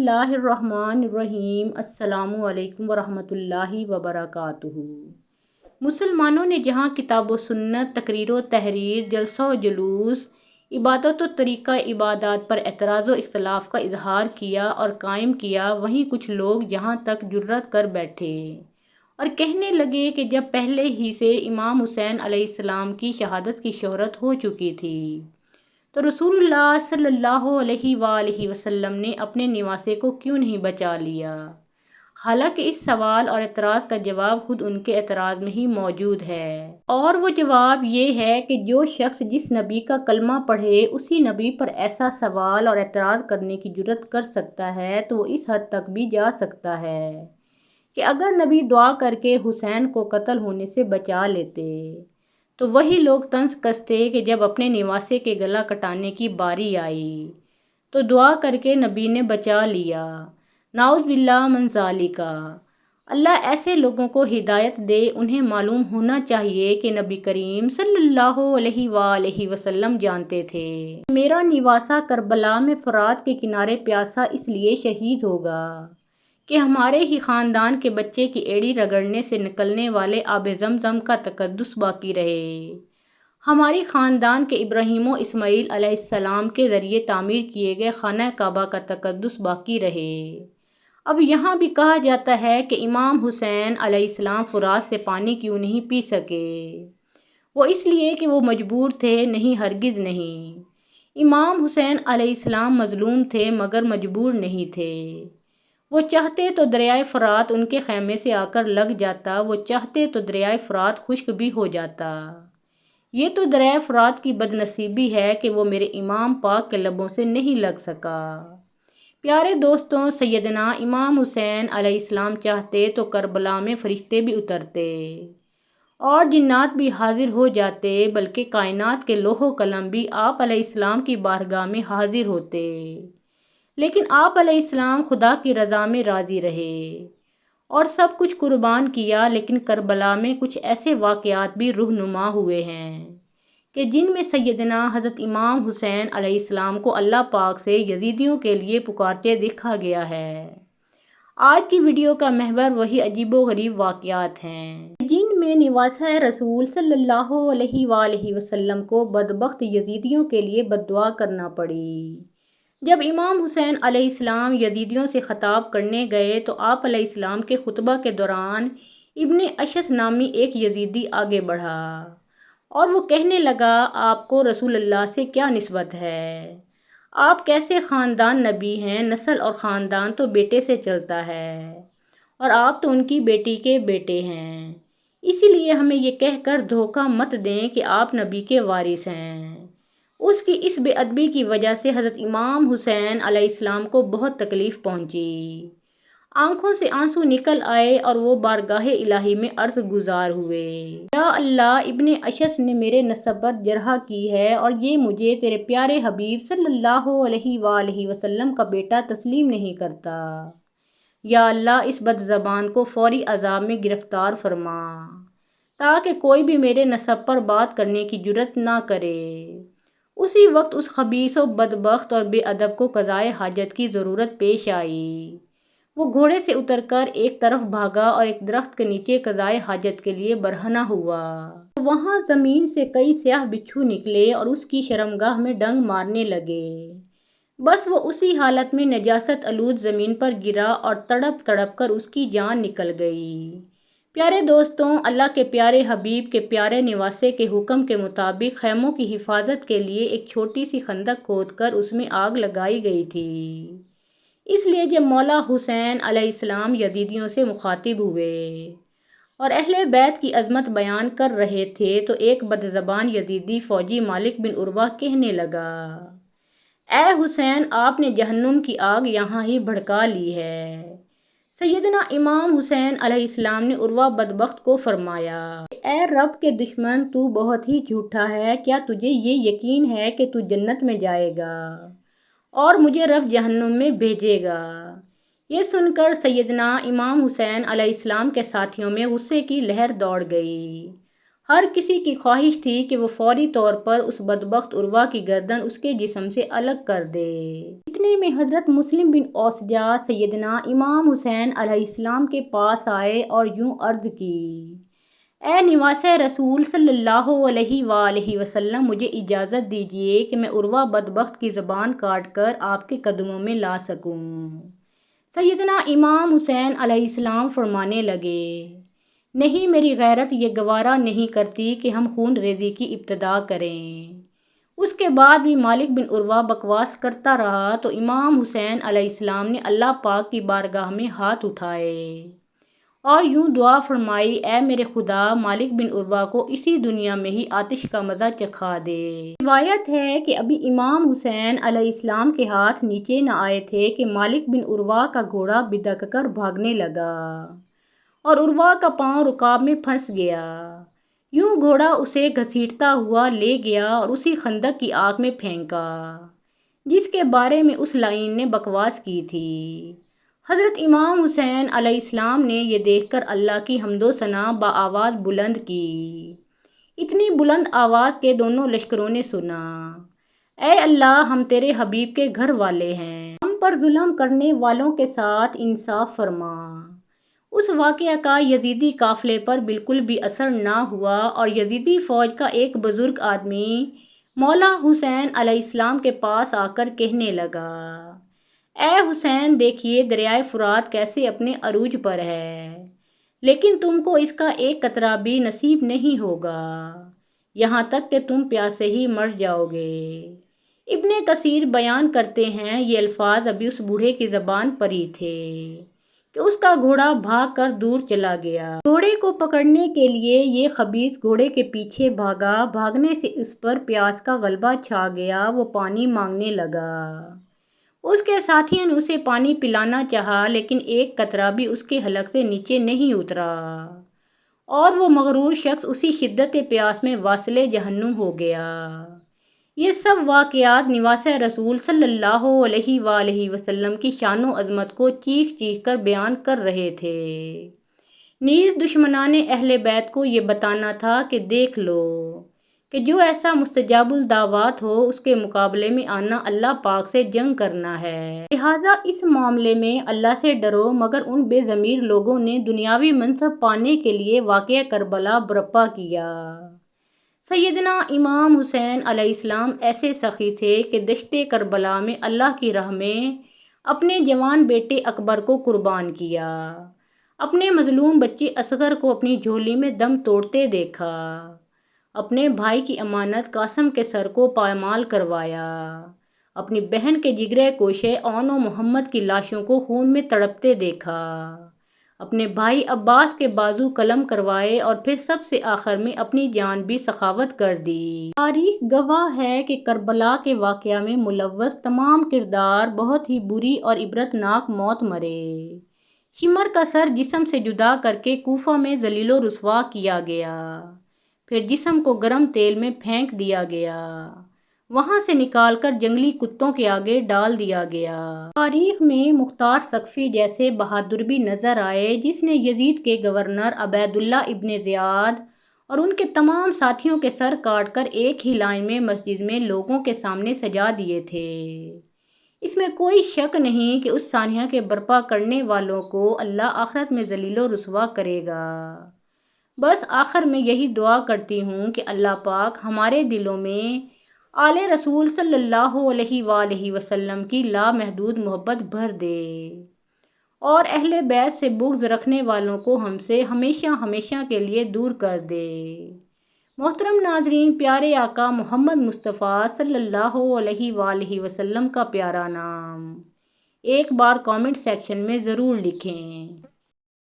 اللہ الرحمن الرحیم۔ السلام علیکم ورحمۃ اللہ وبرکاتہ۔ مسلمانوں نے جہاں کتاب و سنت، تقریر و تحریر، جلسہ و جلوس، عبادت و طریقہ عبادات پر اعتراض و اختلاف کا اظہار کیا اور قائم کیا، وہیں کچھ لوگ یہاں تک جرأت کر بیٹھے اور کہنے لگے کہ جب پہلے ہی سے امام حسین علیہ السلام کی شہادت کی شہرت ہو چکی تھی تو رسول اللہ صلی اللہ علیہ وآلہ وسلم نے اپنے نواسے کو کیوں نہیں بچا لیا؟ حالانکہ اس سوال اور اعتراض کا جواب خود ان کے اعتراض میں ہی موجود ہے، اور وہ جواب یہ ہے کہ جو شخص جس نبی کا کلمہ پڑھے اسی نبی پر ایسا سوال اور اعتراض کرنے کی جرأت کر سکتا ہے تو وہ اس حد تک بھی جا سکتا ہے کہ اگر نبی دعا کر کے حسین کو قتل ہونے سے بچا لیتے تو وہی لوگ طنز کستے کہ جب اپنے نواسے کے گلا کٹانے کی باری آئی تو دعا کر کے نبی نے بچا لیا۔ نعوذ باللہ من ذالک۔ اللہ ایسے لوگوں کو ہدایت دے۔ انہیں معلوم ہونا چاہیے کہ نبی کریم صلی اللہ علیہ وآلہ وسلم جانتے تھے میرا نواسہ کربلا میں فرات کے کنارے پیاسا اس لیے شہید ہوگا کہ ہمارے ہی خاندان کے بچے کی ایڑی رگڑنے سے نکلنے والے آب زمزم کا تقدس باقی رہے، ہماری خاندان کے ابراہیم و اسماعیل علیہ السلام کے ذریعے تعمیر کیے گئے خانہ کعبہ کا تقدس باقی رہے۔ اب یہاں بھی کہا جاتا ہے کہ امام حسین علیہ السلام فرات سے پانی کیوں نہیں پی سکے؟ وہ اس لیے کہ وہ مجبور تھے؟ نہیں، ہرگز نہیں۔ امام حسین علیہ السلام مظلوم تھے مگر مجبور نہیں تھے۔ وہ چاہتے تو دریائے فرات ان کے خیمے سے آ کر لگ جاتا، وہ چاہتے تو دریائے فرات خشک بھی ہو جاتا۔ یہ تو دریائے فرات کی بد نصیبی ہے کہ وہ میرے امام پاک کے لبوں سے نہیں لگ سکا۔ پیارے دوستوں، سیدنا امام حسین علیہ السلام چاہتے تو کربلا میں فرشتے بھی اترتے اور جنات بھی حاضر ہو جاتے، بلکہ کائنات کے لوح و قلم بھی آپ علیہ السلام کی بارگاہ میں حاضر ہوتے، لیکن آپ علیہ السلام خدا کی رضا میں راضی رہے اور سب کچھ قربان کیا۔ لیکن کربلا میں کچھ ایسے واقعات بھی رونما ہوئے ہیں کہ جن میں سیدنا حضرت امام حسین علیہ السلام کو اللہ پاک سے یزیدیوں کے لیے پکارتے دیکھا گیا ہے۔ آج کی ویڈیو کا محور وہی عجیب و غریب واقعات ہیں جن میں نواسہ رسول صلی اللہ علیہ وآلہ وسلم کو بدبخت یزیدیوں کے لیے بد دعا کرنا پڑی۔ جب امام حسین علیہ السلام یزیدیوں سے خطاب کرنے گئے تو آپ علیہ السلام کے خطبہ کے دوران ابن اشعث نامی ایک یزیدی آگے بڑھا اور وہ کہنے لگا، آپ کو رسول اللہ سے کیا نسبت ہے؟ آپ کیسے خاندان نبی ہیں؟ نسل اور خاندان تو بیٹے سے چلتا ہے اور آپ تو ان کی بیٹی کے بیٹے ہیں، اسی لیے ہمیں یہ کہہ کر دھوکہ مت دیں کہ آپ نبی کے وارث ہیں۔ اس کی اس بے ادبی کی وجہ سے حضرت امام حسین علیہ السلام کو بہت تکلیف پہنچی، آنکھوں سے آنسو نکل آئے اور وہ بارگاہ الہی میں عرض گزار ہوئے، یا اللہ، ابن اشعث نے میرے نسب پر جرح کی ہے اور یہ مجھے تیرے پیارے حبیب صلی اللہ علیہ وآلہ وسلم کا بیٹا تسلیم نہیں کرتا۔ یا اللہ، اس بد زبان کو فوری عذاب میں گرفتار فرما تاکہ کوئی بھی میرے نسب پر بات کرنے کی جرأت نہ کرے۔ اسی وقت اس خبیث و بدبخت اور بے ادب کو قضائے حاجت کی ضرورت پیش آئی۔ وہ گھوڑے سے اتر کر ایک طرف بھاگا اور ایک درخت کے نیچے قضائے حاجت کے لیے برہنہ ہوا۔ وہاں زمین سے کئی سیاہ بچھو نکلے اور اس کی شرمگاہ میں ڈنگ مارنے لگے۔ بس وہ اسی حالت میں نجاست آلود زمین پر گرا اور تڑپ تڑپ کر اس کی جان نکل گئی۔ پیارے دوستوں، اللہ کے پیارے حبیب کے پیارے نواسے کے حکم کے مطابق خیموں کی حفاظت کے لیے ایک چھوٹی سی خندق کھود کر اس میں آگ لگائی گئی تھی۔ اس لیے جب مولا حسین علیہ السلام یزیدیوں سے مخاطب ہوئے اور اہل بیت کی عظمت بیان کر رہے تھے تو ایک بدزبان یزیدی فوجی مالک بن عروہ کہنے لگا، اے حسین، آپ نے جہنم کی آگ یہاں ہی بھڑکا لی ہے۔ سیدنا امام حسین علیہ السلام نے عروہ بدبخت کو فرمایا، اے رب کے دشمن، تو بہت ہی جھوٹا ہے۔ کیا تجھے یہ یقین ہے کہ تو جنت میں جائے گا اور مجھے رب جہنم میں بھیجے گا؟ یہ سن کر سیدنا امام حسین علیہ السلام کے ساتھیوں میں غصے کی لہر دوڑ گئی۔ ہر کسی کی خواہش تھی کہ وہ فوری طور پر اس بدبخت عروہ کی گردن اس کے جسم سے الگ کر دے۔ اتنے میں حضرت مسلم بن اوسجہ سیدنا امام حسین علیہ السلام کے پاس آئے اور یوں عرض کی: اے نواس رسول صلی اللہ علیہ وآلہ وسلم، مجھے اجازت دیجیے کہ میں عروہ بدبخت کی زبان کاٹ کر آپ کے قدموں میں لا سکوں۔ سیدنا امام حسین علیہ السلام فرمانے لگے: نہیں، میری غیرت یہ گوارا نہیں کرتی کہ ہم خون ریزی کی ابتدا کریں۔ اس کے بعد بھی مالک بن عروہ بکواس کرتا رہا تو امام حسین علیہ السلام نے اللہ پاک کی بارگاہ میں ہاتھ اٹھائے اور یوں دعا فرمائی: اے میرے خدا، مالک بن عروہ کو اسی دنیا میں ہی آتش کا مزہ چکھا دے۔ روایت ہے کہ ابھی امام حسین علیہ السلام کے ہاتھ نیچے نہ آئے تھے کہ مالک بن عروہ کا گھوڑا بدک کر بھاگنے لگا اور عروہ کا پاؤں رکاب میں پھنس گیا۔ یوں گھوڑا اسے گھسیٹتا ہوا لے گیا اور اسی خندق کی آگ میں پھینکا جس کے بارے میں اس لعین نے بکواس کی تھی۔ حضرت امام حسین علیہ السلام نے یہ دیکھ کر اللہ کی حمد و ثنا بآواز بلند کی۔ اتنی بلند آواز کے دونوں لشکروں نے سنا: اے اللہ، ہم تیرے حبیب کے گھر والے ہیں، ہم پر ظلم کرنے والوں کے ساتھ انصاف فرما۔ اس واقعہ کا یزیدی قافلے پر بالکل بھی اثر نہ ہوا اور یزیدی فوج کا ایک بزرگ آدمی مولا حسین علیہ السلام کے پاس آ کر کہنے لگا: اے حسین، دیکھیے دریائے فرات کیسے اپنے عروج پر ہے، لیکن تم کو اس کا ایک قطرہ بھی نصیب نہیں ہوگا، یہاں تک کہ تم پیاسے ہی مر جاؤ گے۔ ابن کثیر بیان کرتے ہیں یہ الفاظ ابھی اس بوڑھے کی زبان پر ہی تھے کہ اس کا گھوڑا بھاگ کر دور چلا گیا۔ گھوڑے کو پکڑنے کے لیے یہ خبیث گھوڑے کے پیچھے بھاگا، بھاگنے سے اس پر پیاس کا غلبہ چھا گیا، وہ پانی مانگنے لگا۔ اس کے ساتھیوں نے اسے پانی پلانا چاہا لیکن ایک قطرہ بھی اس کے حلق سے نیچے نہیں اترا اور وہ مغرور شخص اسی شدت پیاس میں واصل جہنم ہو گیا۔ یہ سب واقعات نواس رسول صلی اللہ علیہ وآلہ وسلم کی شان و عظمت کو چیخ چیخ کر بیان کر رہے تھے۔ نیز دشمنان اہل بیت کو یہ بتانا تھا کہ دیکھ لو کہ جو ایسا مستجاب الدعوات ہو اس کے مقابلے میں آنا اللہ پاک سے جنگ کرنا ہے، لہٰذا اس معاملے میں اللہ سے ڈرو۔ مگر ان بے ضمیر لوگوں نے دنیاوی منصب پانے کے لیے واقعہ کربلا برپا کیا۔ سیدنا امام حسین علیہ السلام ایسے سخی تھے کہ دشت کربلا میں اللہ کی راہ میں اپنے جوان بیٹے اکبر کو قربان کیا، اپنے مظلوم بچے اصغر کو اپنی جھولی میں دم توڑتے دیکھا، اپنے بھائی کی امانت قاسم کے سر کو پامال کروایا، اپنی بہن کے جگرے کوشے اون و محمد کی لاشوں کو خون میں تڑپتے دیکھا، اپنے بھائی عباس کے بازو قلم کروائے اور پھر سب سے آخر میں اپنی جان بھی سخاوت کر دی۔ تاریخ گواہ ہے کہ کربلا کے واقعہ میں ملوث تمام کردار بہت ہی بری اور عبرتناک موت مرے۔ شمر کا سر جسم سے جدا کر کے کوفہ میں ذلیل و رسوا کیا گیا، پھر جسم کو گرم تیل میں پھینک دیا گیا، وہاں سے نکال کر جنگلی کتوں کے آگے ڈال دیا گیا۔ تاریخ میں مختار ثقفی جیسے بہادر بھی نظر آئے جس نے یزید کے گورنر عبید اللہ ابن زیاد اور ان کے تمام ساتھیوں کے سر کاٹ کر ایک ہی لائن میں مسجد میں لوگوں کے سامنے سجا دیے تھے۔ اس میں کوئی شک نہیں کہ اس سانحہ کے برپا کرنے والوں کو اللہ آخرت میں ذلیل و رسوا کرے گا۔ بس آخر میں یہی دعا کرتی ہوں کہ اللہ پاک ہمارے دلوں میں آل رسول صلی اللہ علیہ وآلہ وسلم کی لامحدود محبت بھر دے اور اہل بیت سے بغض رکھنے والوں کو ہم سے ہمیشہ ہمیشہ کے لیے دور کر دے۔ محترم ناظرین، پیارے آقا محمد مصطفیٰ صلی اللہ علیہ وآلہ وسلم کا پیارا نام ایک بار کامنٹ سیکشن میں ضرور لکھیں۔